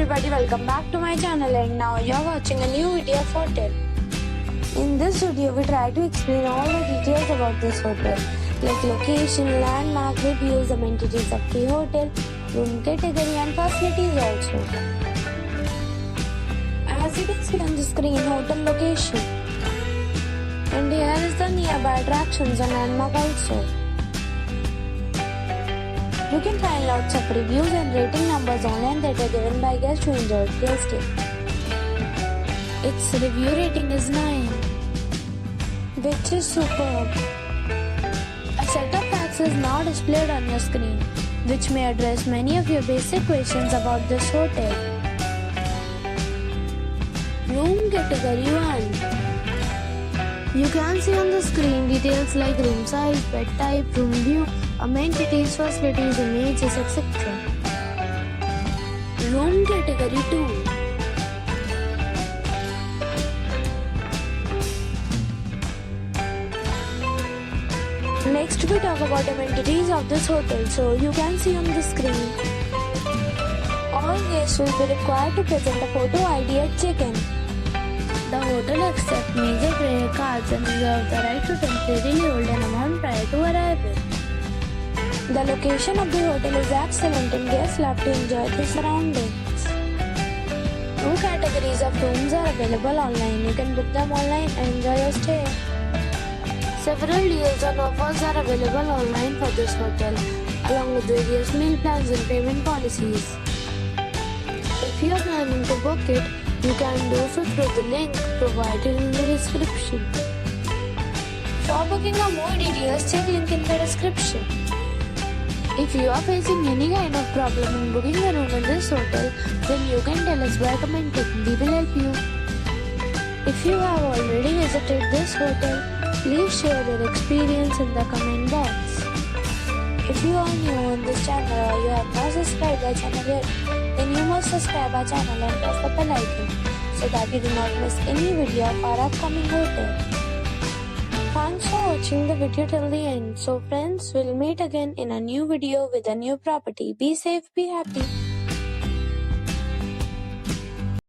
everybody, welcome back to my channel, and now you're watching a new video of hotel. In this video we try to explain all the details about this hotel, like location, landmark, reviews, amenities of the hotel, room category and facilities also. As you can see on the screen, hotel location, and here is the nearby attractions and landmark also. You can find lots of reviews and rating numbers online that are given by guests who enjoyed their stay. Its review rating is 9, which is superb. A set of facts is now displayed on your screen, which may address many of your basic questions about this hotel. Room category 1. You can see on the screen details like room size, bed type, room view, amenities, facilities, images, etc. Room category 2. Next we talk about amenities of this hotel. So you can see on the screen, all guests will be required to present a photo ID at check-in. The hotel accepts major credit cards and reserves the right to temporarily hold an amount prior to arrival. The location of the hotel is excellent and guests love to enjoy the surroundings. 2 categories of rooms are available online. You can book them online and enjoy your stay. Several deals and offers are available online for this hotel, along with various meal plans and payment policies. If you are planning to book it, you can do so through the link provided in the description. For booking or more details, check link in the description. If you are facing any kind of problem in booking a room in this hotel, then you can tell us by commenting. We will help you. If you have already visited this hotel, please share your experience in the comment box. If you are new on this channel or you have not subscribed our channel yet, then you must subscribe our channel and press the bell icon so that you do not miss any video of our upcoming hotel. Thanks for watching the video till the end. So friends, we'll meet again in a new video with a new property. Be safe, be happy.